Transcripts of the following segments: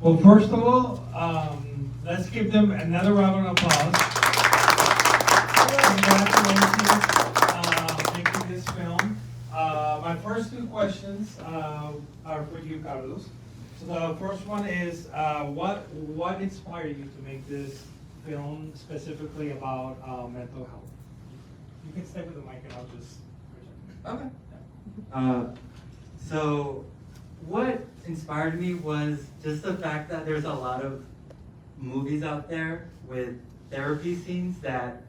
Well, first of all, let's give them another round of applause. Congratulations making this film. My first two questions are for you, Carlos. So the first one is, what inspired you to make this film specifically about mental health? You can stay with the mic and I'll just... Okay. So what inspired me was just the fact that there's a lot of movies out there with therapy scenes that,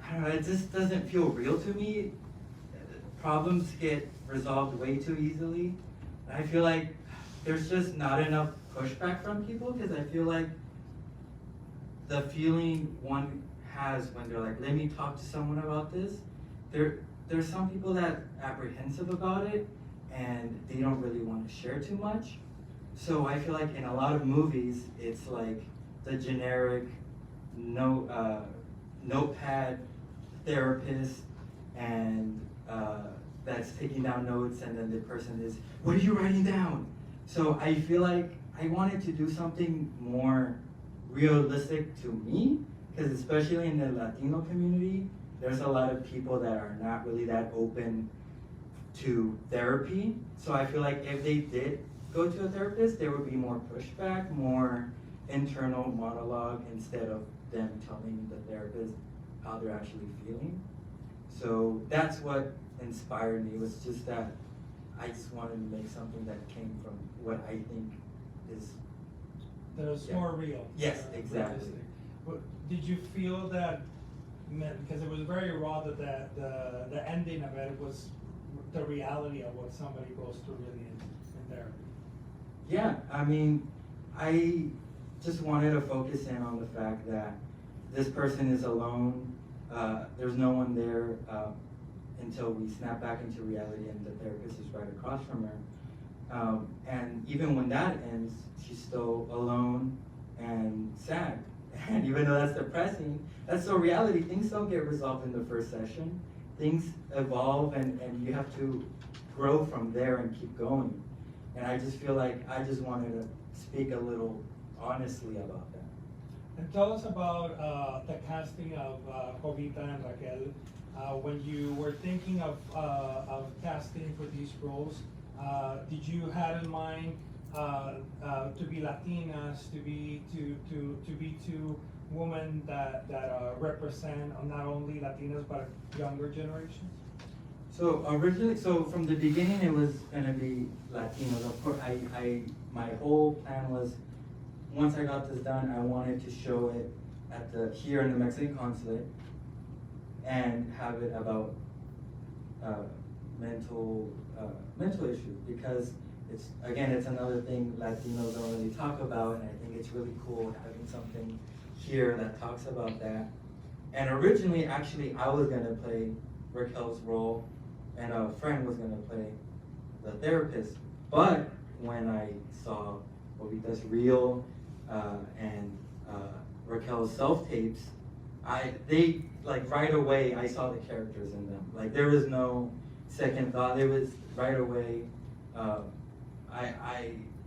I don't know, it just doesn't feel real to me. Problems get resolved way too easily. I feel like there's just not enough pushback from people, because I feel like the feeling one has when they're like, let me talk to someone about this, there's some people that apprehensive about it and they don't really want to share too much. So I feel like in a lot of movies, it's like the generic notepad therapist, and that's taking down notes, and then the person is, what are you writing down? So I feel like I wanted to do something more realistic to me, because especially in the Latino community, there's a lot of people that are not really that open to therapy. So I feel like if they did go to a therapist, there would be more pushback, more internal monologue, instead of them telling the therapist how they're actually feeling. So that's what inspired me, was just that I just wanted to make something that came from what I think is... That was more real. Yes, exactly. Realistic. But did you feel that, because it was very raw, that the ending of it was the reality of what somebody goes through really in therapy? Yeah, I mean, I just wanted to focus in on the fact that this person is alone. There's no one there until we snap back into reality and the therapist is right across from her. And even when that ends, she's still alone and sad. And even though that's depressing, that's the reality. Things don't get resolved in the first session. Things evolve, and you have to grow from there and keep going. And I just feel like I just wanted to speak a little honestly about that. And tell us about the casting of Jovita and Raquel. When you were thinking of casting for these roles, did you have in mind to be Latinas, to be two women that represent not only Latinas but younger generations? So originally, from the beginning, it was gonna be Latinos. Of course, my whole plan was, once I got this done, I wanted to show it here in the Mexican Consulate and have it about mental issues, because it's another thing Latinos don't really talk about, and I think it's really cool having something here that talks about that. And originally, actually, I was gonna play Raquel's role, and a friend was gonna play the therapist. But when I saw Jovita's reel and Raquel's self-tapes, they right away, I saw the characters in them. Like, there was no second thought. It was right away. I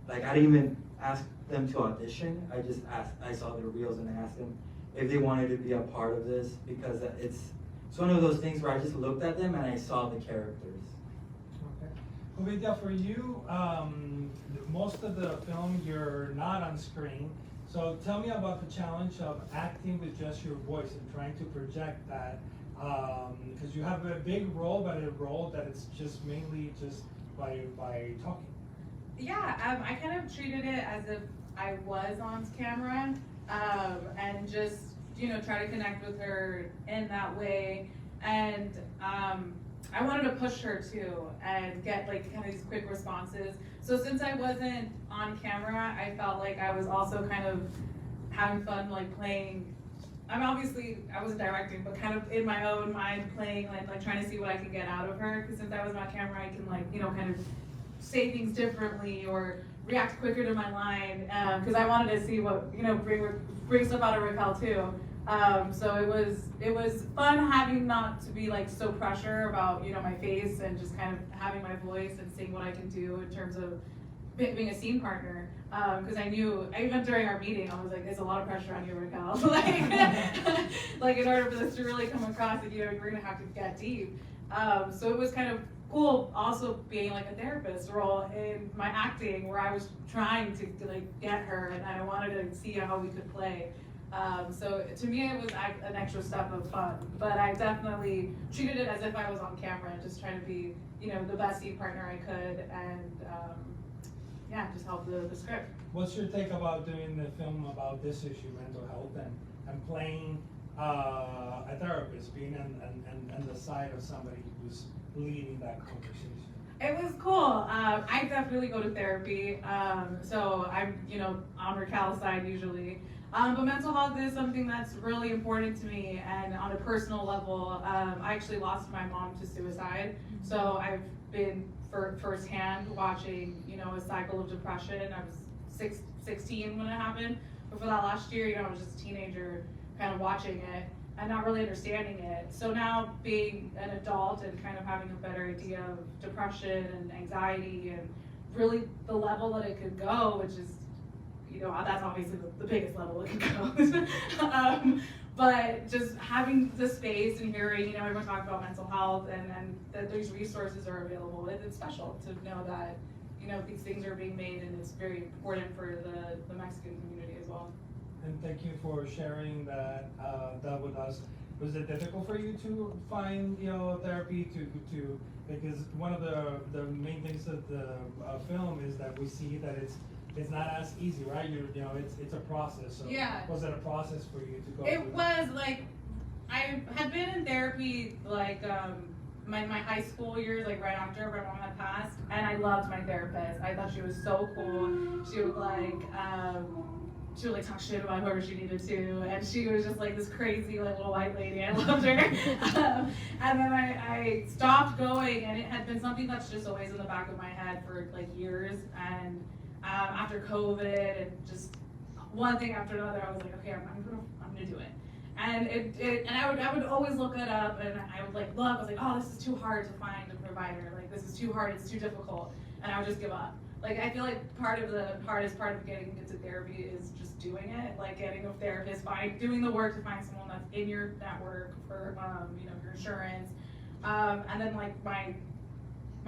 didn't even ask them to audition. I saw their reels and I asked them if they wanted to be a part of this, because it's one of those things where I just looked at them and I saw the characters. Okay. Jovita, for you, most of the film you're not on screen. So tell me about the challenge of acting with just your voice and trying to project that, because you have a big role, but a role that it's just mainly just by talking. Yeah, I kind of treated it as if I was on camera, and just, try to connect with her in that way. And I wanted to push her too and get kind of these quick responses. So since I wasn't on camera, I felt like I was also kind of having fun, playing. I wasn't directing, but kind of in my own mind playing, like trying to see what I could get out of her. Because since I was on camera, I can kind of say things differently or react quicker to my line. Because I wanted to see what, bring stuff out of Raquel too. So it was fun having not to be so pressure about my face, and just kind of having my voice and seeing what I can do in terms of being a scene partner, because I knew, even during our meeting, I was like, there's a lot of pressure on you, Raquel. Like in order for this to really come across, like, you know, you're gonna have to get deep. So it was kind of cool also being like a therapist role in my acting, where I was trying to like get her, and I wanted to see how we could play. So to me it was an extra step of fun, but I definitely treated it as if I was on camera, just trying to be, you know, the best scene partner I could, and yeah, just help the script. What's your take about doing the film about this issue, mental health, and playing a therapist, being on the side of somebody who's leading that conversation? It was cool. I definitely go to therapy, so I'm, you know, on Raquel's side usually. But mental health is something that's really important to me, and on a personal level, I actually lost my mom to suicide, so I've been firsthand watching, you know, a cycle of depression. I was 16 when it happened, but for that last year, you know, I was just a teenager, kind of watching it and not really understanding it. So now being an adult and kind of having a better idea of depression and anxiety and really the level that it could go, which is, you know, that's obviously the biggest level it could go. But just having the space and hearing, you know, everyone talk about mental health, and that these resources are available, it's special to know that, you know, these things are being made, and it's very important for the Mexican community as well. And thank you for sharing that with us. Was it difficult for you to find, you know, therapy to because one of the main things of the film is that we see that it's not as easy, right? You know, it's a process. So Yeah. was it a process for you to go It through? was like, I had been in therapy like my high school years, like right after my mom had passed, and I loved my therapist. I thought she was so cool. She would she would like talk shit about whoever she needed to, and she was just like this crazy like little white lady. I loved her. And then I stopped going, and it had been something that's just always in the back of my head for like years. And after COVID and just one thing after another, I was like, okay, I'm gonna do it. And and I would always look it up, and I would like look. I was like, oh, this is too hard to find a provider. Like, this is too hard. It's too difficult. And I would just give up. Like, I feel like part of the hardest part of getting into therapy is just doing it, like getting a therapist, doing the work to find someone that's in your network for, you know, your insurance. And then like my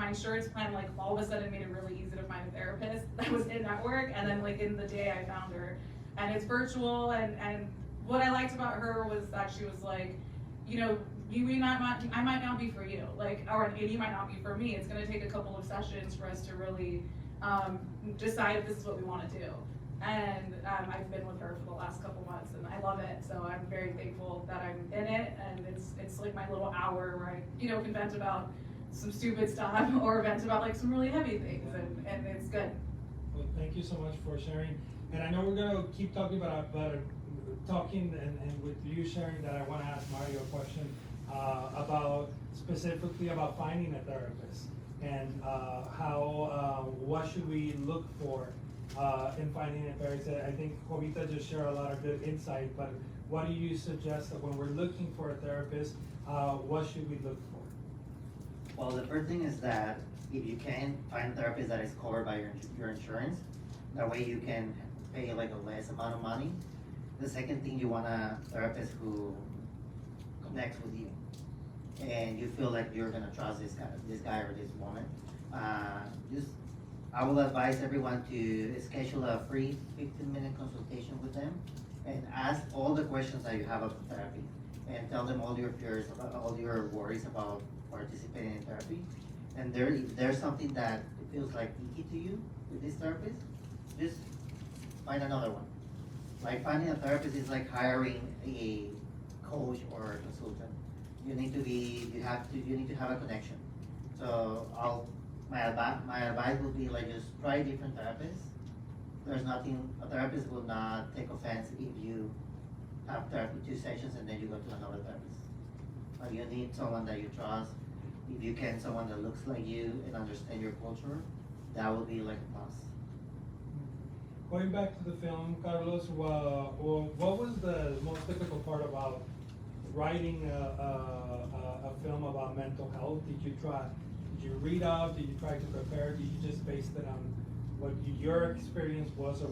insurance plan, like all of a sudden made it really easy to find a therapist that was in network. And then like in the day I found her, and it's virtual. And what I liked about her was that she was like, you know, I might not be for you, like, or you might not be for me. It's gonna take a couple of sessions for us to really decide if this is what we want to do. And I've been with her for the last couple months, and I love it. So I'm very thankful that I'm in it, and it's like my little hour where I, you know, can vent about some stupid stuff or vent about like some really heavy things, and it's good. Well, thank you so much for sharing. And I know we're gonna keep talking about talking and with you sharing that, I want to ask Mario a question about specifically about finding a therapist, and what should we look for in finding a therapist. I think Jovita just shared a lot of good insight, but what do you suggest that when we're looking for a therapist, what should we look for? Well, the first thing is that if you can find a therapist that is covered by your insurance, that way you can pay like a less amount of money. The second thing, you want a therapist who connects with you, and you feel like you're gonna trust this guy or this woman. I will advise everyone to schedule a free 15-minute consultation with them, and ask all the questions that you have about therapy, and tell them all your fears, about all your worries about participating in therapy. And if there's something that feels like icky to you with this therapist, just find another one. Like, finding a therapist is like hiring a coach or a consultant. You need to have a connection. So my advice would be like, just try different therapists. A therapist will not take offense if you have therapy 2 sessions and then you go to another therapist. But you need someone that you trust. If you can, someone that looks like you and understand your culture, that would be like a plus. Going back to the film, Carlos, what was the most difficult part about writing a film about mental health? Did you read up? Did you try to prepare? Did you just base it on what your experience was, or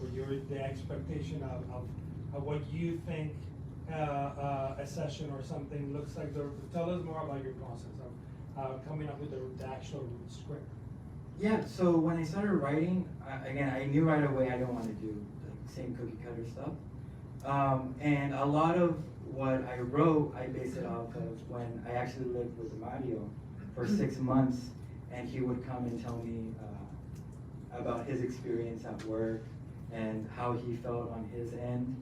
the expectation of what you think a session or something looks like. Tell us more about your process of coming up with the actual script. Yeah, so when I started writing, again, I knew right away I didn't want to do the same cookie cutter stuff. And a lot of what I wrote, I based it off of when I actually lived with Mario for 6 months, and he would come and tell me about his experience at work and how he felt on his end,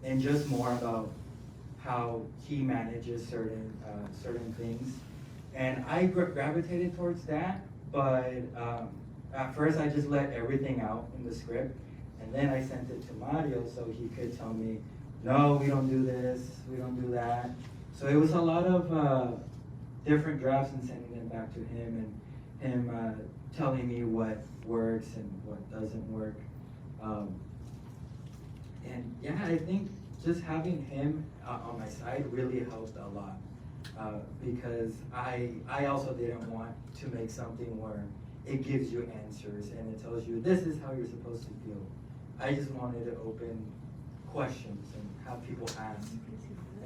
and just more about how he manages certain things. And I gravitated towards that, but at first I just let everything out in the script, and then I sent it to Mario so he could tell me, no, we don't do this, we don't do that. So it was a lot of different drafts and sending them back to him, and him telling me what works and what doesn't work. And yeah, I think just having him on my side really helped a lot. Because I also didn't want to make something where it gives you answers and it tells you this is how you're supposed to feel. I just wanted to open questions and have people ask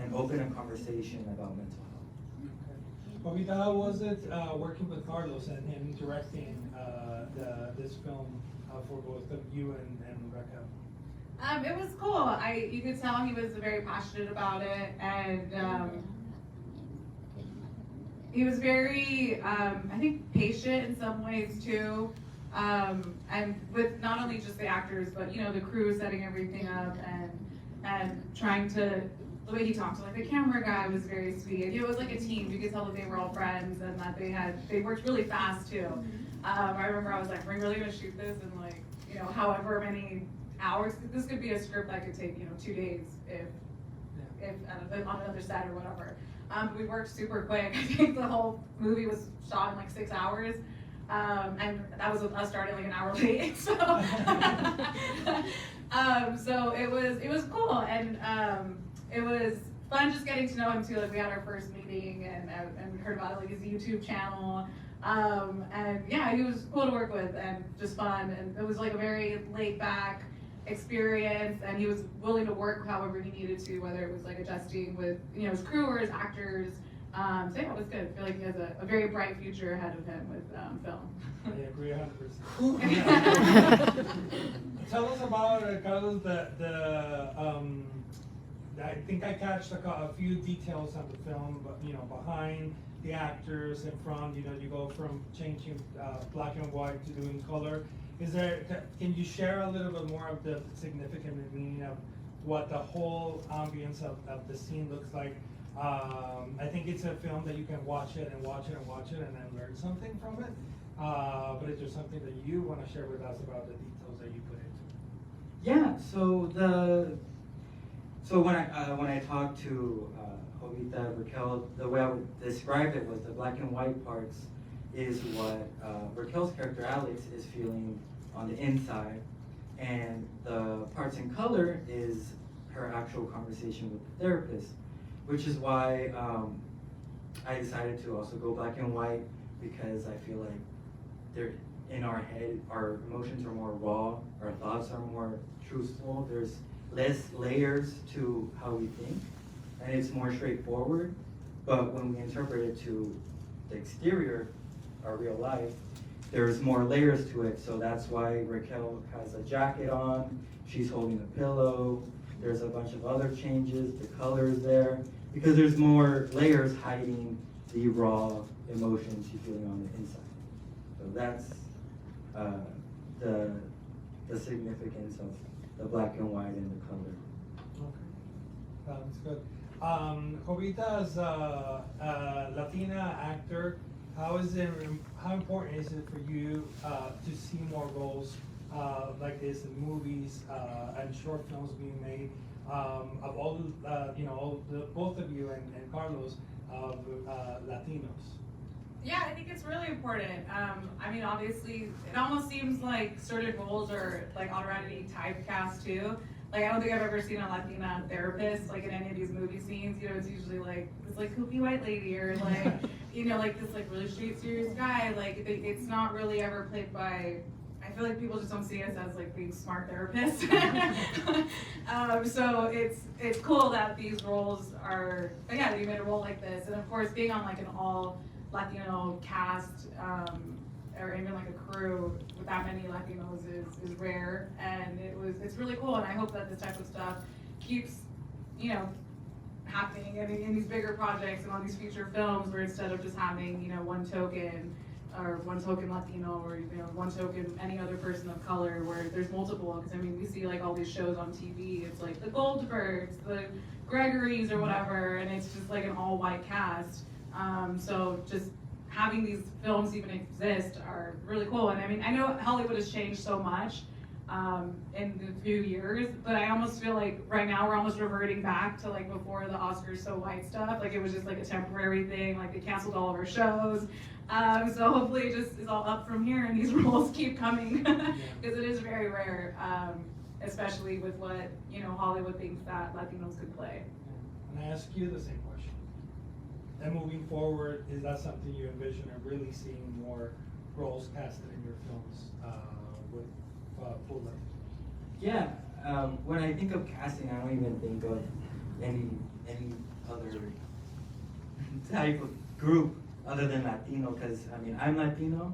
and open a conversation about mental health. Jovita, how was it working with Carlos and him directing this film for both of you and Raquel? It was cool. You could tell he was very passionate about it, and he was very, I think, patient in some ways too, and with not only just the actors, but the crew setting everything up and trying to. The way he talked to the camera guy was very sweet. It was like a team. You could tell that they were all friends and that they worked really fast too. I remember I was like, we're really gonna shoot this in however many hours. This could be a script that could take 2 days if on another set or whatever. We worked super quick. I think the whole movie was shot in 6 hours. And that was with us starting an hour late. So, so it was cool, and it was fun just getting to know him too. We had our first meeting, and we heard about his YouTube channel. And yeah, he was cool to work with and just fun. And it was a very laid back experience, and he was willing to work however he needed to, whether it was adjusting with his crew or his actors. So yeah, it was good. I feel like he has a very bright future ahead of him with film. I agree 100%. Tell us about Carlos. I think I catched a few details of the film, but behind the actors, in front, you go from changing black and white to doing color. Can you share a little bit more of the significant meaning of what the whole ambience of the scene looks like? I think it's a film that you can watch it and watch it and watch it and then learn something from it. But is there something that you want to share with us about the details that you put into it? Yeah. So when I talked to Jovita, Raquel, the way I would describe it was the black and white parts is what Raquel's character Alex is feeling on the inside, and the parts in color is her actual conversation with the therapist, which is why I decided to also go black and white, because I feel like they're in our head, our emotions are more raw, our thoughts are more truthful, there's less layers to how we think, and it's more straightforward. But when we interpret it to the exterior, our real life, there's more layers to it. So that's why Raquel has a jacket on, she's holding a pillow, there's a bunch of other changes, the colors there, because there's more layers hiding the raw emotions you're feeling on the inside. So that's the significance of the black and white and the color. Okay, that's good. Jovita, as a Latina actor, how important is it for you to see more roles like this in movies and short films being made of all both of you and Carlos of Latinos? Yeah, I think it's really important. Obviously, it almost seems like certain roles are already typecast too. I don't think I've ever seen a Latina therapist in any of these movie scenes. It's usually this kooky white lady or this really straight serious guy. It's not really ever played by. I feel like people just don't see us as like being smart therapists. So it's cool that these roles are, yeah, you made a role like this. And of course, being on like an all Latino cast, or even like a crew with that many Latinos is rare. And it's really cool. And I hope that this type of stuff keeps, you know, happening in these bigger projects and on these feature films, where instead of just having, you know, one token Latino, or, you know, one token any other person of color, where there's multiple. Because I mean, we see like all these shows on TV, it's like the Goldbergs, the Gregorys or whatever, and it's just like an all white cast. So just having these films even exist are really cool. And I mean, I know Hollywood has changed so much in the few years, but I almost feel like right now we're almost reverting back to like before the Oscars so white stuff. Like it was just like a temporary thing, like they canceled all of our shows. So hopefully it just is all up from here and these roles keep coming, because it is very rare, especially with what, you know, Hollywood thinks that Latinos could play. And I ask you the same question. And moving forward, is that something you envision of really seeing more roles casted in your films with full length? Yeah, when I think of casting, I don't even think of any other type of group other than Latino, because I mean, I'm Latino,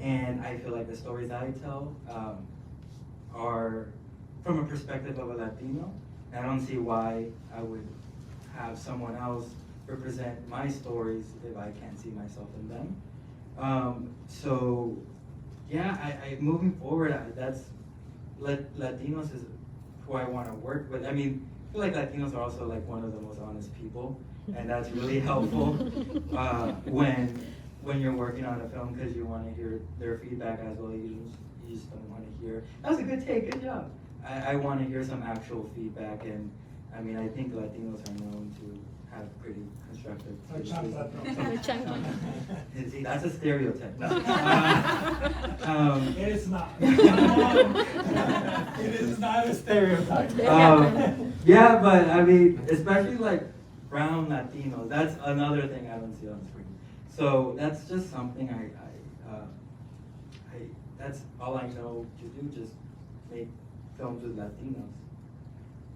and I feel like the stories I tell are from a perspective of a Latino, and I don't see why I would have someone else represent my stories if I can't see myself in them. So yeah, I moving forward, that's Latinos is who I want to work with. I mean, I feel like Latinos are also like one of the most honest people, and that's really helpful when you're working on a film, because you want to hear their feedback as well. You just don't want to hear, that was a good take, good job. I want to hear some actual feedback, and I mean, I think Latinos are known to have pretty constructive criticism. See, that's a stereotype. It is not. It is not a stereotype. Yeah, but I mean, especially like brown Latinos, that's another thing I don't see on screen. So that's just something that's all I know to do, just make films with Latinos.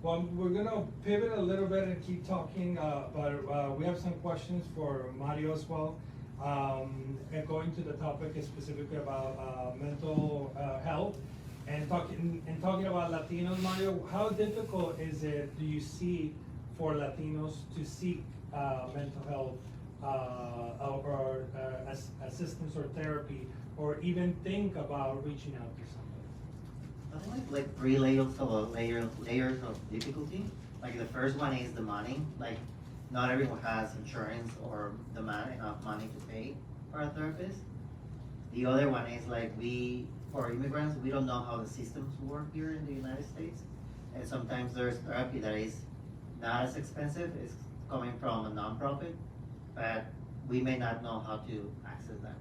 Well, we're gonna pivot a little bit and keep talking, but we have some questions for Mario as well. And going to the topic is specifically about mental health, and talking about Latinos, Mario, how difficult is it, do you see, for Latinos to seek mental health or assistance or therapy, or even think about reaching out to somebody? I think like three layers of difficulty. Like the first one is the money. Like not everyone has insurance or enough money to pay for a therapist. The other one is like for immigrants, we don't know how the systems work here in the United States. And sometimes there's therapy that is not as expensive. It's coming from a nonprofit, but we may not know how to access that.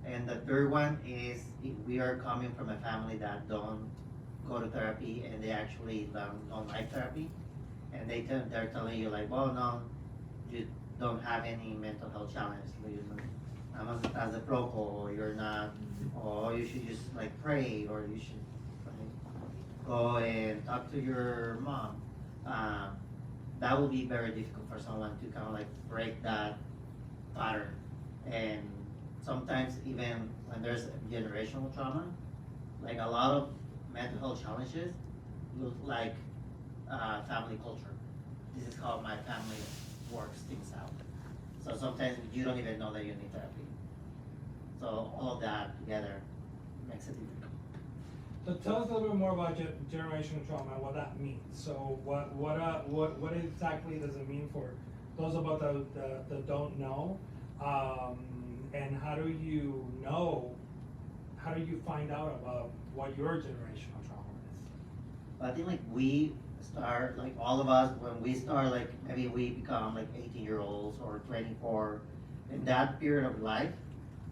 And the third one is if we are coming from a family that don't go to therapy, and they actually don't like therapy, and they're telling you like, well, no, you don't have any mental health challenge. As a proco, or you're not, or you should just like pray, or you should like, go and talk to your mom. That will be very difficult for someone to kind of like break that pattern. And sometimes even when there's generational trauma, like a lot of mental health challenges look like family culture. This is how my family works things out. So sometimes you don't even know that you need therapy. So all of that together makes it difficult. So tell us a little bit more about generational trauma and what that means. So what exactly does it mean for those of us that don't know? And how do you find out about what your generational trauma is? But I think like we start, like all of us, when we start, like maybe we become like 18-year-olds or 24, in that period of life,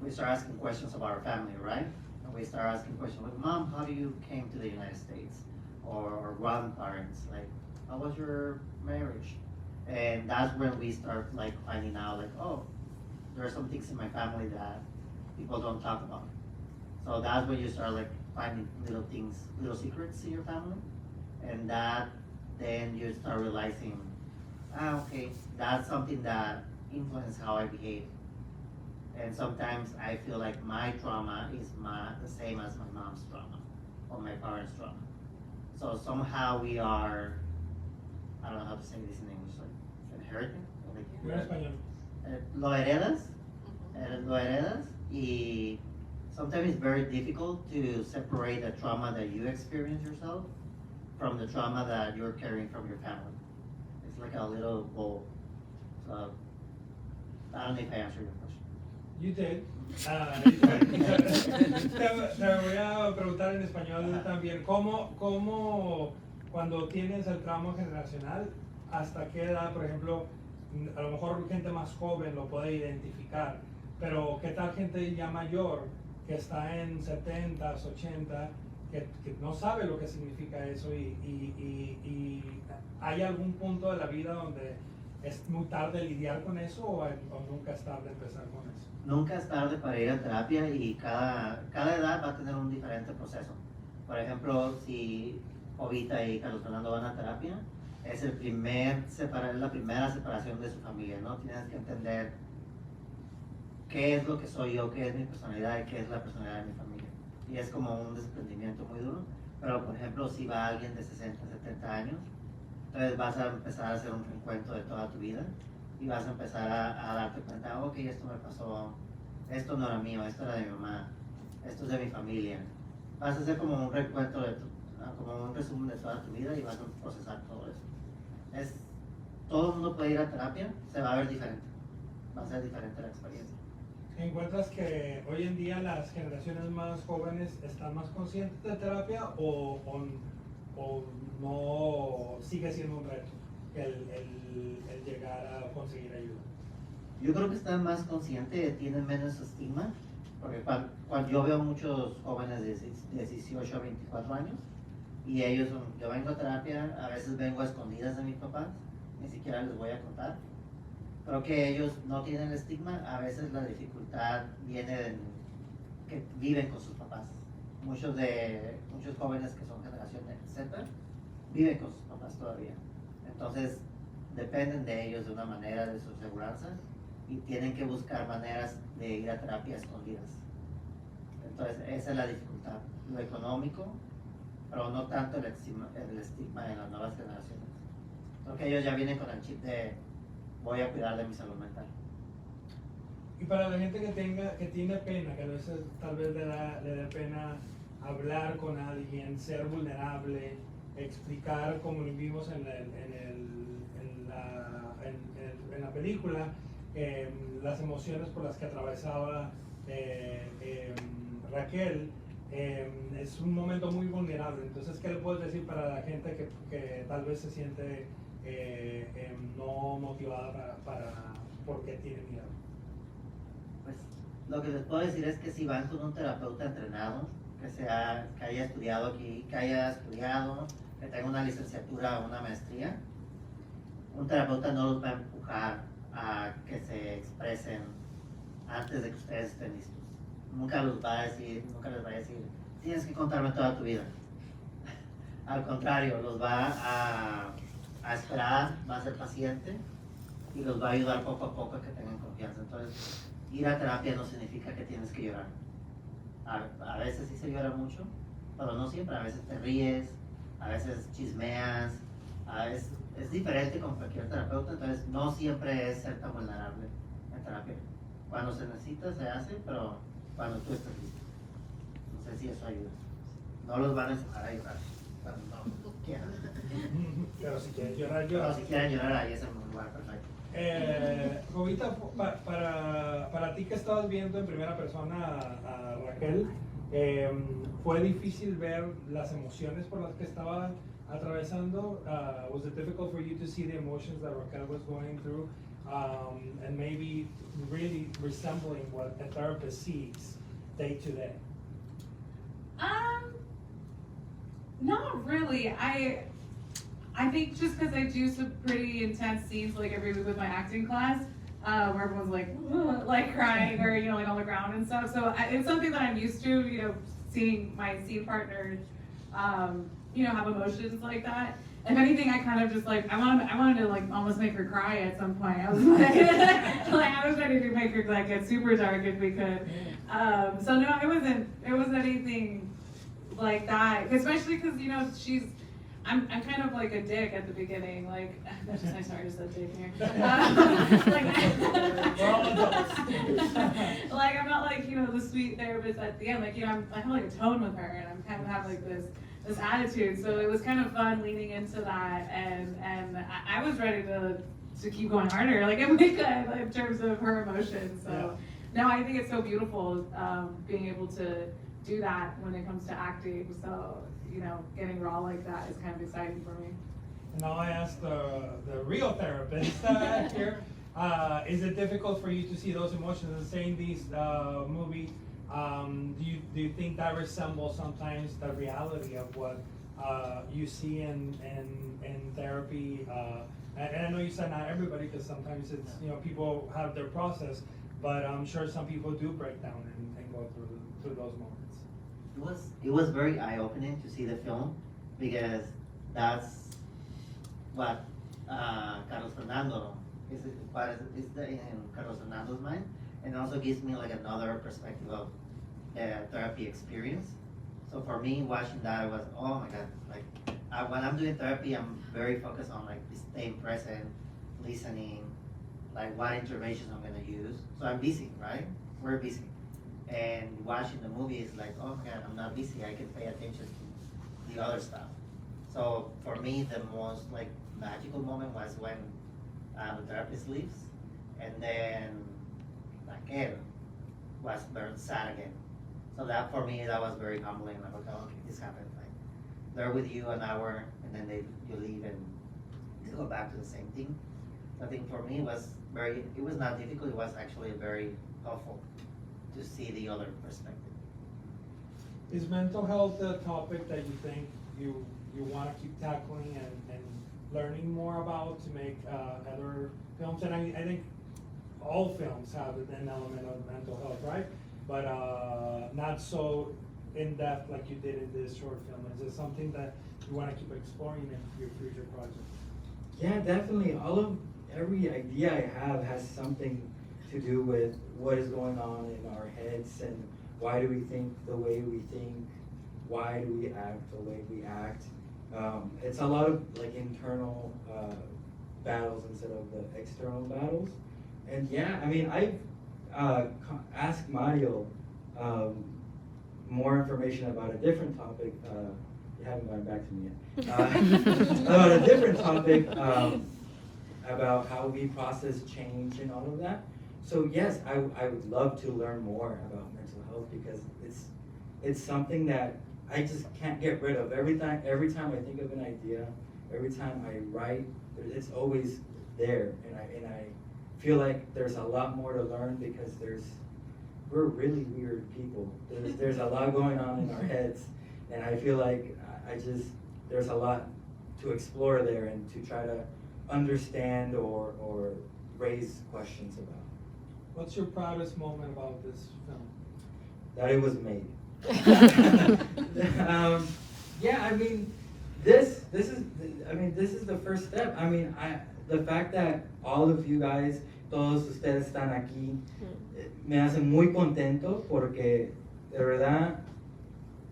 we start asking questions about our family, right? And we start asking questions like, Mom, how do you came to the United States? Or grandparents, like, how was your marriage? And that's when we start like finding out like, oh, there are some things in my family that people don't talk about. So that's when you start like finding little things, little secrets in your family, and that then you start realizing, okay, that's something that influences how I behave. And sometimes I feel like my trauma is the same as my mom's trauma or my parents' trauma. So somehow we are, I don't know how to say this in English, like inheriting. Yo en español. Lo heredas, lo heredas, y sometimes it's very difficult to separate the trauma that you experience yourself from the trauma that you're carrying from your family. It's like a little bowl. So I don't know if I answered your question. You did. Te voy a preguntar en español también, ¿cómo cuando tienes el trauma generacional, hasta qué edad, por ejemplo, a lo mejor gente más joven lo puede identificar, pero qué tal gente ya mayor que está en 70s, 80, que no sabe lo que significa eso y hay algún punto de la vida donde es muy tarde lidiar con eso o nunca es tarde empezar con eso? Nunca es tarde para ir a terapia y cada edad va a tener un diferente proceso. Por ejemplo, si Jovita y Carlos Fernando van a terapia, es la primera separación de su familia, ¿no? Tienes que entender qué es lo que soy yo, qué es mi personalidad y qué es la personalidad de mi familia. Y es como un desprendimiento muy duro. Pero, por ejemplo, si va alguien de 60, 70 años, entonces vas a empezar a hacer un recuento de toda tu vida y vas a empezar a darte cuenta, ok, esto me pasó, esto no era mío, esto era de mi mamá, esto es de mi familia. Vas a hacer como un recuento, como un resumen de toda tu vida y vas a procesar todo eso. Todo el mundo puede ir a terapia, se va a ver diferente, va a ser diferente la experiencia. ¿Encuentras que hoy en día las generaciones más jóvenes están más conscientes de terapia o no sigue siendo un reto el llegar a conseguir ayuda? Yo creo que están más conscientes, tienen menos estigma, porque cuando yo veo muchos jóvenes de 18 a 24 años y ellos, yo vengo a terapia, a veces vengo a escondidas de mis papás, ni siquiera les voy a contar. Creo que ellos no tienen el estigma, a veces la dificultad viene de que viven con sus papás. Muchos jóvenes que son generación Z viven con sus papás todavía. Entonces dependen de ellos de una manera, de su seguridad, y tienen que buscar maneras de ir a terapia escondidas. Entonces esa es la dificultad, lo económico, pero no tanto el estigma en las nuevas generaciones. Creo que ellos ya vienen con el chip de voy a cuidar de mi salud mental. Y para la gente que tiene pena, que a veces tal vez le dé pena hablar con alguien, ser vulnerable, explicar como lo vimos en la película, las emociones por las que atravesaba Raquel, es un momento muy vulnerable. Entonces, ¿qué le puedes decir para la gente que tal vez se siente no motivada porque tiene miedo? Pues lo que les puedo decir es que si van con un terapeuta entrenado, que haya estudiado aquí, que tenga una licenciatura o una maestría, un terapeuta no los va a empujar a que se expresen antes de que ustedes estén listos. Nunca les va a decir, tienes que contarme toda tu vida. Al contrario, los va a esperar, va a ser paciente y los va a ayudar poco a poco a que tengan confianza. Entonces, ir a terapia no significa que tienes que llorar. A veces sí se llora mucho, pero no siempre. A veces te ríes, a veces chismeas, a veces es diferente con cualquier terapeuta. Entonces, no siempre es ser tan vulnerable en terapia. Cuando se necesita, se hace, pero cuando tú estás listo. No sé si eso ayuda. No los van a empujar a llorar, pero no quieran. Pero si quieren llorar, Pero si quieren llorar, ahí es el lugar perfecto. Jovita, para ti que estabas viendo en primera persona a Raquel, ¿fue difícil ver las emociones por las que estaba atravesando? Was it difficult for you to see the emotions that Raquel was going through, and maybe really resembling what a therapist sees day to day? Not really. I think just because I do some pretty intense scenes like every week with my acting class, where everyone's like crying or like on the ground and stuff. So it's something that I'm used to, seeing my scene partners, you know, have emotions like that. If anything, I kind of just like, I wanted to like almost make her cry at some point. I was like, I was ready to make her like get super dark if we could. So no, it wasn't anything like that. Especially because, you know, I'm kind of like a dick at the beginning. Like, that's just, I sorry to say dick here. Like I'm not like, you know, the sweet therapist at the end. Like, you know, I have like a tone with her, and I'm kind of have like this attitude. So it was kind of fun leaning into that, and I was ready to keep going harder, like if we could, like, in terms of her emotions. So no, I think it's so beautiful being able to do that when it comes to acting. So, you know, getting raw like that is kind of exciting for me. And now I ask the real therapist here, is it difficult for you to see those emotions and say in these movie? Do you think that resembles sometimes the reality of what you see in therapy? And I know you said not everybody, because sometimes it's, you know, people have their process, but I'm sure some people do break down and go through those moments. It was very eye-opening to see the film, because that's what Carlos Fernando is in Carlos Fernando's mind, and also gives me like another perspective of the therapy experience. So for me, watching that was, oh my god, like when I'm doing therapy, I'm very focused on like staying present, listening, like what interventions I'm gonna use. So I'm busy, right? We're busy. And watching the movie is like, oh my god, I'm not busy, I can pay attention to the other stuff. So for me, the most like magical moment was when the therapist leaves, and then Raquel was very sad again. So that for me, that was very humbling. Like, okay, this happened. Like they're with you an hour, and then you leave and you go back to the same thing. So I think for me, it was not difficult. It was actually very helpful to see the other perspective. Is mental health a topic that you think you want to keep tackling and learning more about to make other films? And I think all films have an element of mental health, right? But not so in depth like you did in this short film. Is it something that you want to keep exploring in your future projects? Yeah, definitely. Every idea I have has something to do with what is going on in our heads, and why do we think the way we think, why do we act the way we act. It's a lot of like internal battles instead of the external battles. And yeah, I mean, I've asked Mario more information about a different topic. You haven't gone back to me yet. About a different topic, about how we process change and all of that. So yes, I would love to learn more about mental health, because it's something that I just can't get rid of. Every time I think of an idea, every time I write, it's always there, and I feel like there's a lot more to learn, because we're really weird people. There's a lot going on in our heads, and I feel like there's a lot to explore there and to try to understand or raise questions about. What's your proudest moment about this film? That it was made. Yeah, I mean, this is the first step. I mean, the fact that all of you guys, todos ustedes están aquí, me hace muy contento, porque de verdad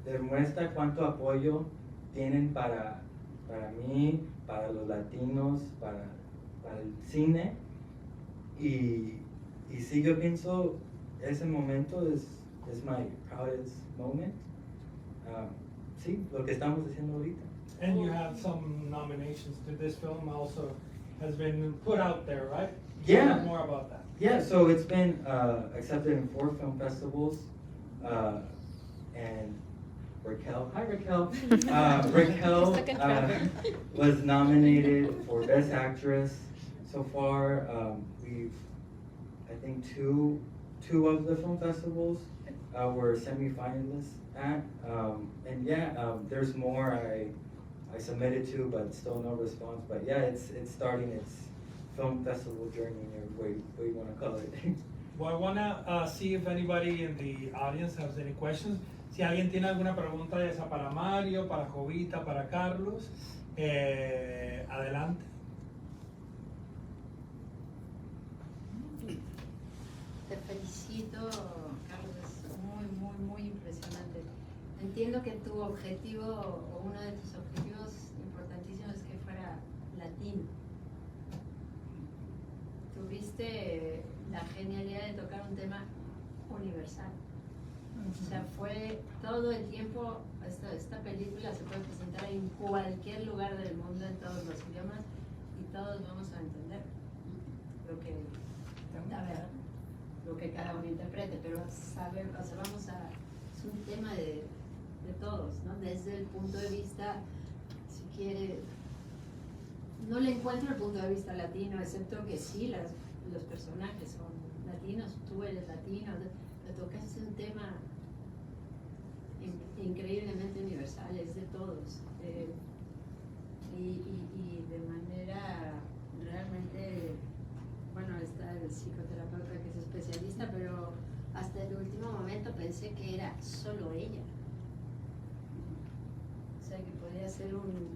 demuestra cuánto apoyo tienen para mí, para los latinos, para el cine. Y sí, yo pienso, ese momento es my proudest moment. Sí, lo que estamos haciendo ahorita. And you have some nominations to this film also has been put out there, right? Yeah. Tell us more about that. Yeah, so it's been accepted in 4 film festivals, and Raquel, hi Raquel. Raquel was nominated for Best Actress. So far, we've, I think, two of the film festivals were semi-finalists at, and yeah, there's more I submitted to, but still no response. But yeah, it's starting its film festival journey, or way you want to call it. Well, I want to see if anybody in the audience has any questions. Si alguien tiene alguna pregunta, ya sea para Mario, para Jovita, para Carlos, adelante. Te felicito, Carlos, es muy impresionante. Entiendo que tu objetivo, o uno de tus objetivos importantísimos, es que fuera latino. Tuviste la genialidad de tocar un tema universal. O sea, fue todo el tiempo, esta película se puede presentar en cualquier lugar del mundo, en todos los idiomas, y todos vamos a entender lo que, a ver, lo que cada uno interprete, pero saber, o sea, es un tema de todos, ¿no? Desde el punto de vista, si quiere, no le encuentro el punto de vista latino, excepto que sí, los personajes son latinos, tú eres latino, pero tocaste un tema increíblemente universal, es de todos, y de manera realmente, bueno, está el psicoterapeuta que es especialista, pero hasta el último momento pensé que era solo ella. O sea, que podía ser un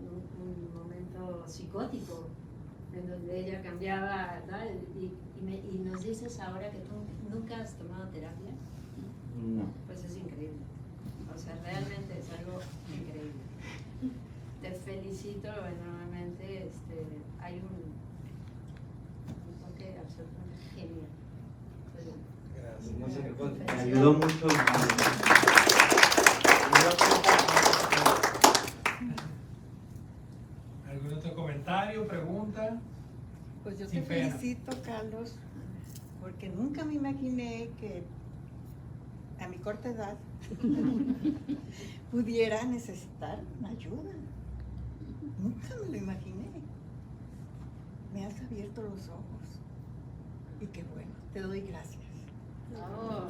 momento psicótico en donde ella cambiaba, ¿verdad? Y nos dices ahora que tú nunca has tomado terapia. No. Pues es increíble. O sea, realmente es algo increíble. Te felicito enormemente. Hay un toque absolutamente genial. Pues, Gracias. Me ayudó mucho. ¿Algún otro comentario, pregunta? Pues yo Sin te pena. felicito, Carlos, porque nunca me imaginé que a mi corta edad pudiera necesitar una ayuda. Nunca me lo imaginé. Me has abierto los ojos. Y qué bueno, te doy gracias. Oh,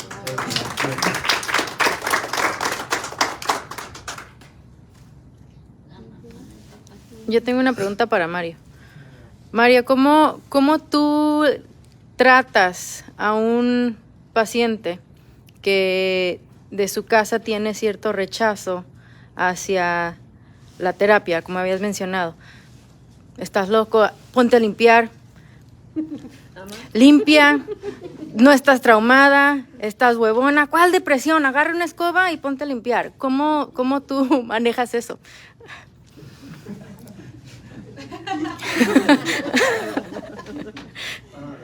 Yo tengo una pregunta para Mario. Mario, ¿cómo tú tratas a un paciente que de su casa tiene cierto rechazo hacia la terapia, como habías mencionado? Estás loco, ponte a limpiar. Limpia, no estás traumada, estás huevona. ¿Cuál depresión? Agarra una escoba y ponte a limpiar. ¿Cómo tú manejas eso? Bueno,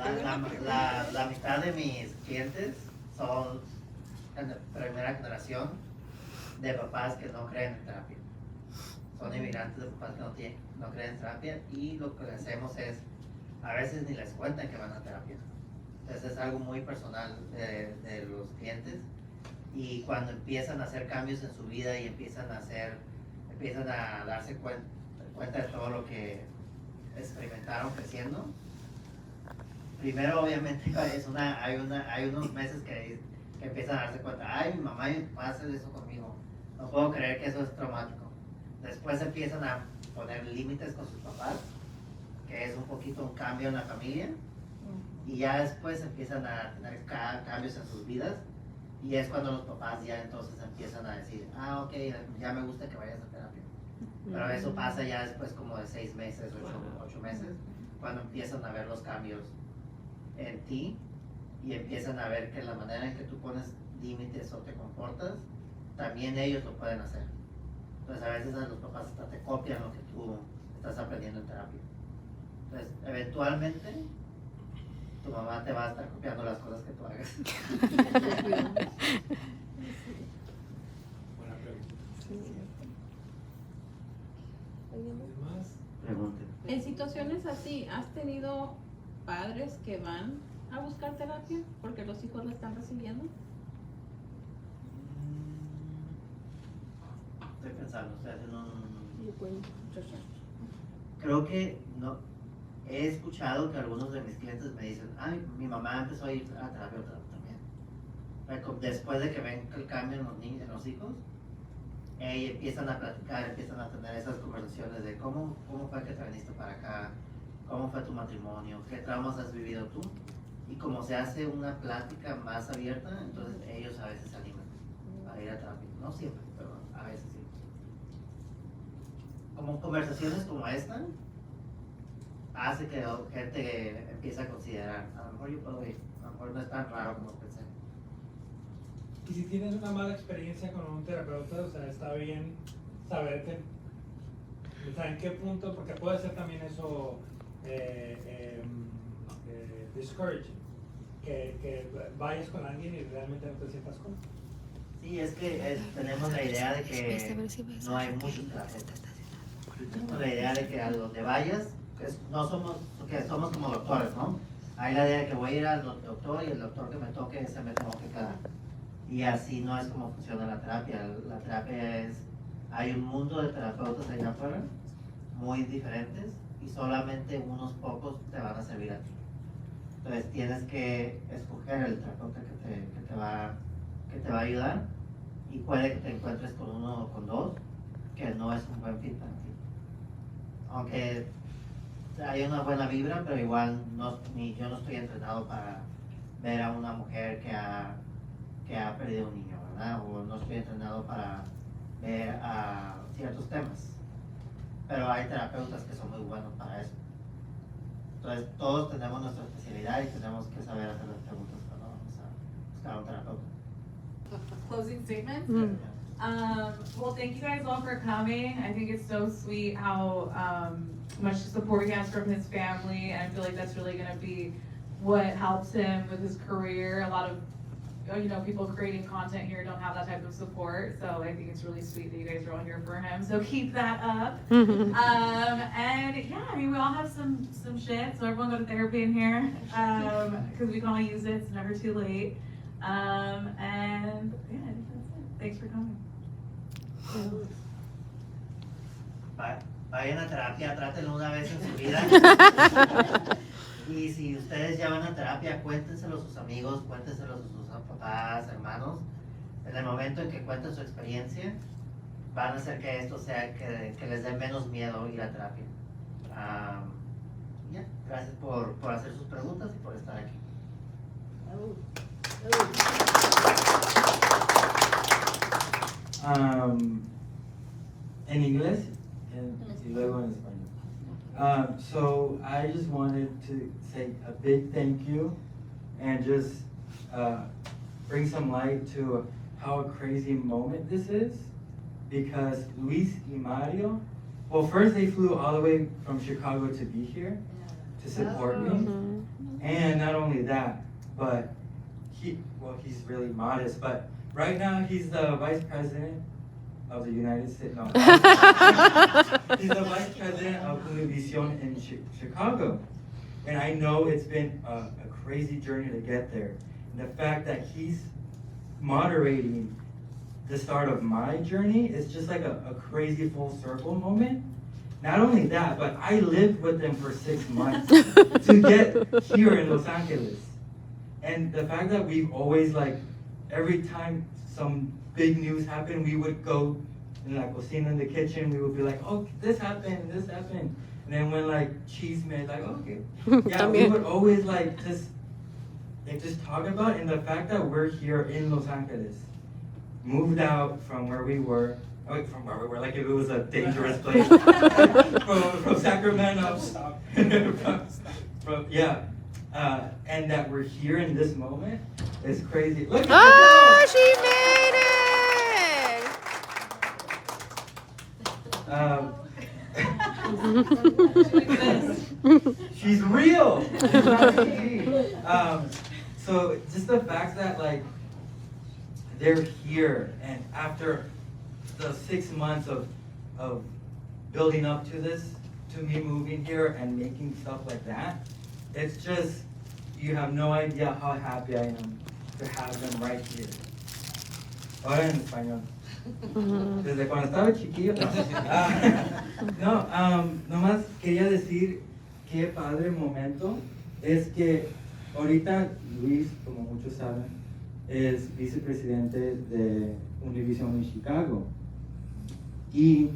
la mitad de mis clientes son primera generación de papás que no creen en terapia. Son inmigrantes de papás que no creen en terapia, y lo que hacemos es, a veces ni les cuentan que van a terapia. Entonces es algo muy personal de los clientes, y cuando empiezan a hacer cambios en su vida y empiezan a darse cuenta de todo lo que experimentaron creciendo, primero obviamente hay unos meses que empiezan a darse cuenta, ay, mi mamá y mi papá hacen eso conmigo, no puedo creer que eso es traumático. Después empiezan a poner límites con sus papás, que es un poquito un cambio en la familia, y ya después empiezan a tener cambios en sus vidas, y es cuando los papás ya entonces empiezan a decir, ah, ok, ya me gusta que vayas a terapia. Pero eso pasa ya después como de 6 meses, 8 meses, cuando empiezan a ver los cambios en ti, y empiezan a ver que la manera en que tú pones límites o te comportas, también ellos lo pueden hacer. Entonces a veces los papás hasta te copian lo que tú estás aprendiendo en terapia. Entonces eventualmente tu mamá te va a estar copiando las cosas que tú hagas. Buena pregunta. ¿Alguien más? Pregunten. En situaciones así, ¿has tenido padres que van a buscar terapia porque los hijos la están recibiendo? Estoy pensando, estoy haciendo creo que no. He escuchado que algunos de mis clientes me dicen, ay, mi mamá empezó a ir a terapia también. Después de que ven el cambio en los hijos, empiezan a platicar, empiezan a tener esas conversaciones de cómo fue que te viniste para acá, cómo fue tu matrimonio, qué traumas has vivido tú. Y como se hace una plática más abierta, entonces ellos a veces se animan. para ir a terapia. No siempre, pero a veces sí. Como conversaciones como esta, hace que gente empiece a considerar, a lo mejor yo puedo ir, a lo mejor no es tan raro como pensé. Y si tienes una mala experiencia con un terapeuta, o sea, está bien saber que, o sea, en qué punto, porque puede ser también eso discouraging, que vayas con alguien y realmente no te sientas cómodo. Sí, es que tenemos la idea de que no hay muchos terapeutas. Tenemos la idea de que a donde vayas, no somos, porque somos como doctores, ¿no? Hay la idea de que voy a ir al doctor y el doctor que me toque, ese me tengo que quedar. Y así no es como funciona la terapia. La terapia es, hay un mundo de terapeutas allá afuera, muy diferentes, y solamente unos pocos te van a servir a ti. Entonces tienes que escoger el terapeuta que te va a ayudar, y puede que te encuentres con uno o con dos que no es un buen fit para ti. Aunque hay una buena vibra, pero igual yo no estoy entrenado para ver a una mujer que ha perdido un niño, ¿verdad? O no estoy entrenado para ver a ciertos temas. Pero hay terapeutas que son muy buenos para eso. Entonces todos tenemos nuestra especialidad y tenemos que saber hacer las preguntas cuando vamos a buscar a un terapeuta. Closing statements? Mm. Well, thank you guys all for coming. I think it's so sweet how much support he has from his family, and I feel like that's really going to be what helps him with his career. A lot of people creating content here don't have that type of support, so I think it's really sweet that you guys are all here for him. So keep that up. And yeah, I mean, we all have some shit, so everyone go to therapy in here, because we can all use it. It's never too late. And yeah, I think that's it. Thanks for coming. Vayan a terapia, trátenlo una vez en su vida. Y si ustedes ya van a terapia, cuéntenselo a sus amigos, cuéntenselo a sus papás, hermanos. En el momento en que cuenten su experiencia, van a hacer que esto sea que les dé menos miedo ir a terapia. Ya, gracias por hacer sus preguntas y por estar aquí. En inglés y luego en español. So I just wanted to say a big thank you and just bring some light to how a crazy moment this is, because Luis y Mario, well, first they flew all the way from Chicago to be here to support me. And not only that, but he's really modest, but right now he's the vice president of the United States. No, he's the vice president of Univision in Chicago. And I know it's been a crazy journey to get there. And the fact that he's moderating the start of my journey is just like a crazy full circle moment. Not only that, but I lived with them for 6 months to get here in Los Angeles. And the fact that we've always, like, every time some big news happened, we would go in la cocina, in the kitchen, we would be like, oh, this happened. And then when, like, cheese made, like, okay. Yeah, we would always, like, just talk about it. And the fact that we're here in Los Angeles, moved out from where we were, like if it was a dangerous place, from Sacramento, and that we're here in this moment is crazy. Look at she made it! She's real. She's not CG. So just the fact that, like, they're here, and after the 6 months of building up to this, to me moving here and making stuff like that, it's just, you have no idea how happy I am to have them right here. Ahora en español. Desde cuando estaba chiquillo. Nomás quería decir qué padre momento es que ahorita Luis, como muchos saben, es vicepresidente de Univision en Chicago. Y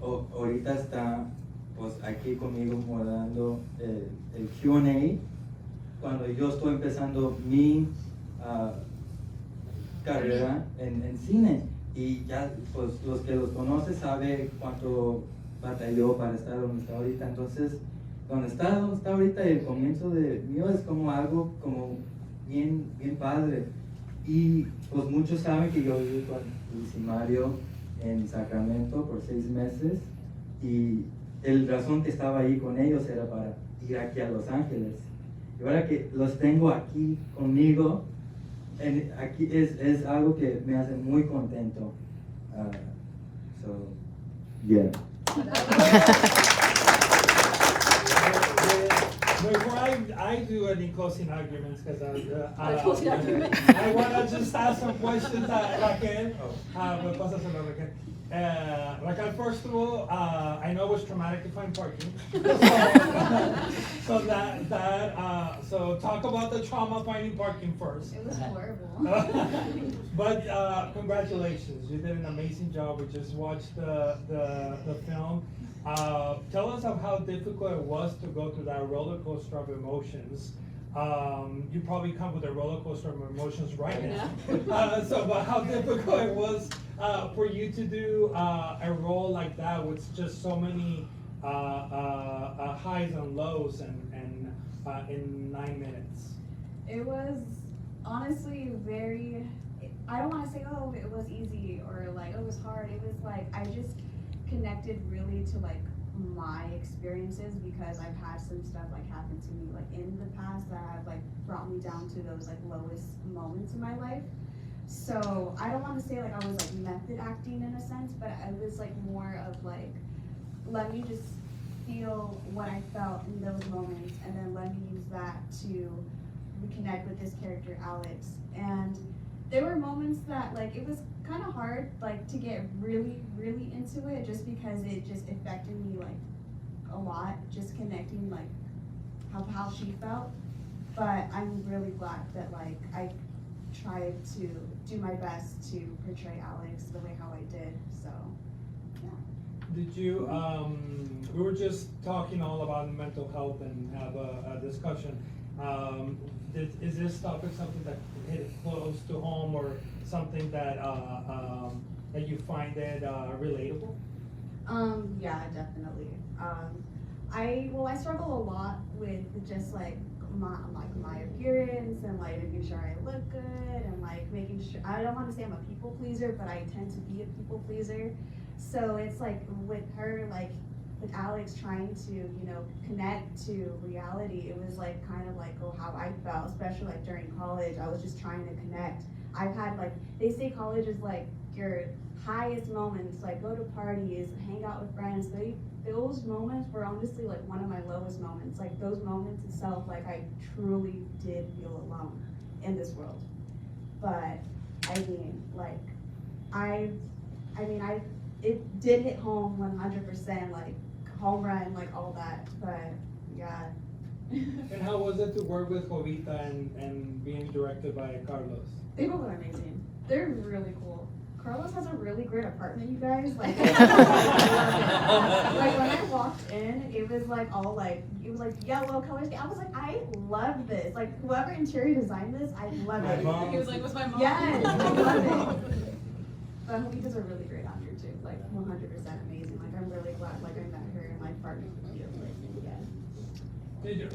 ahorita está, pues, aquí conmigo moderando el Q&A cuando yo estoy empezando mi carrera en cine y ya pues los que los conocen saben cuánto batalló para estar donde está ahorita. Entonces, donde está ahorita, el comienzo de mío es como algo como bien padre. Y pues muchos saben que yo viví con Luis y Mario en Sacramento por 6 meses y el razón que estaba ahí con ellos era para ir aquí a Los Ángeles. Y ahora que los tengo aquí conmigo, aquí es algo que me hace muy contento. So, yeah. Before I do any closing arguments, because Closing argument. I want to just ask some questions at Raquel. Me pasaselo, Raquel. Raquel, first of all, I know it was traumatic to find parking. So talk about the trauma finding parking first. It was horrible. But congratulations, you did an amazing job. We just watched the film. Tell us of how difficult it was to go through that roller coaster of emotions. You probably come with a roller coaster of emotions right now. But how difficult it was for you to do a role like that with just so many highs and lows and in 9 minutes. It was honestly very, I don't want to say, oh, it was easy or like, oh, it was hard. It was like, I just connected really to like my experiences because I've had some stuff like happen to me like in the past that have like brought me down to those like lowest moments in my life. So I don't want to say like I was like method acting in a sense, but I was like more of like, let me just feel what I felt in those moments and then let me use that to reconnect with this character Alex. And there were moments that like it was kind of hard like to get really into it just because it just affected me like a lot, just connecting like how she felt. But I'm really glad that like I tried to do my best to portray Alex the way how I did. So yeah. Did you, we were just talking all about mental health and have a discussion. Is this topic something that hit close to home or something that that you find it relatable? Yeah, definitely. I struggle a lot with just like my appearance and like making sure I look good and like making sure, I don't want to say I'm a people pleaser, but I tend to be a people pleaser. So it's like with her, like with Alex trying to, you know, connect to reality, it was like kind of like how I felt, especially like during college. I was just trying to connect. I've had like, they say college is like your highest moments, like go to parties, hang out with friends. Those moments were honestly like one of my lowest moments. Like those moments itself, like I truly did feel alone in this world. But I mean, like it did hit home 100%, like home run, like all that. But yeah. And how was it to work with Jovita and being directed by Carlos? They both are amazing. They're really cool. Carlos has a really great apartment, you guys. Like, like when I walked in, it was like all like, it was like yellow colors. I was like, I love this. Like whoever interior designed this, I love it. Mom. He was like, was my mom? Yes, I love it. But Jovitas are really great on here too. Like 100% amazing. Like I'm really glad like I met her and my partner with you. Like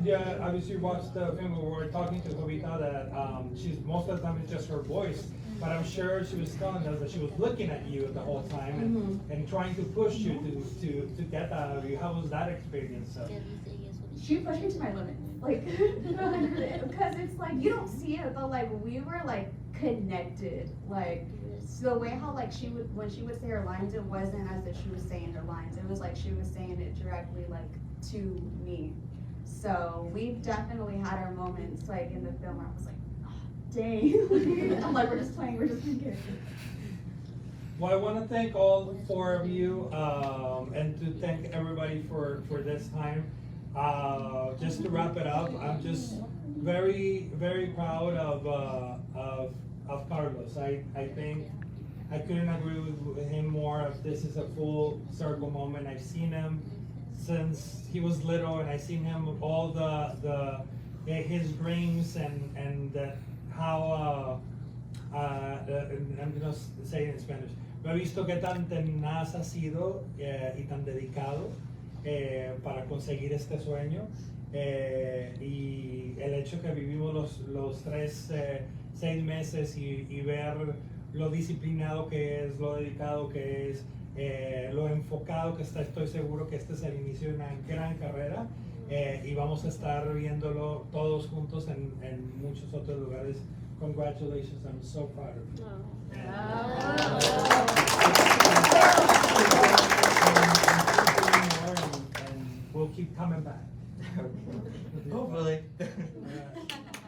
Yeah, obviously you watched the film where we were talking to Jovita that she's most of the time it's just her voice, but I'm sure she was telling us that she was looking at you the whole time and trying to push you to get that out of you. How was that experience? She pushed me to my limit, like, because it's like, you don't see it, but like, we were like connected, like, so the way how like when she would say her lines, it wasn't as if she was saying her lines, it was like she was saying it directly like to me. So we've definitely had our moments like in the film where I was like, oh, dang, I'm like, we're just playing characters. Well, I want to thank all 4 of you and to thank everybody for this time. Just to wrap it up, I'm just very proud of Carlos. I think I couldn't agree with him more. This is a full circle moment. I've seen him since he was little, and I've seen him all his dreams and how I'm gonna say it in Spanish. No he visto qué tan tenaz ha sido y tan dedicado para conseguir este sueño. Y el hecho que vivimos los 6 meses y ver lo disciplinado que es, lo dedicado que es, lo enfocado que está, estoy seguro que este es el inicio de una gran carrera y vamos a estar viéndolo todos juntos en muchos otros lugares. Congratulations, I'm so proud of you. And we'll keep coming back. Hopefully. Alright.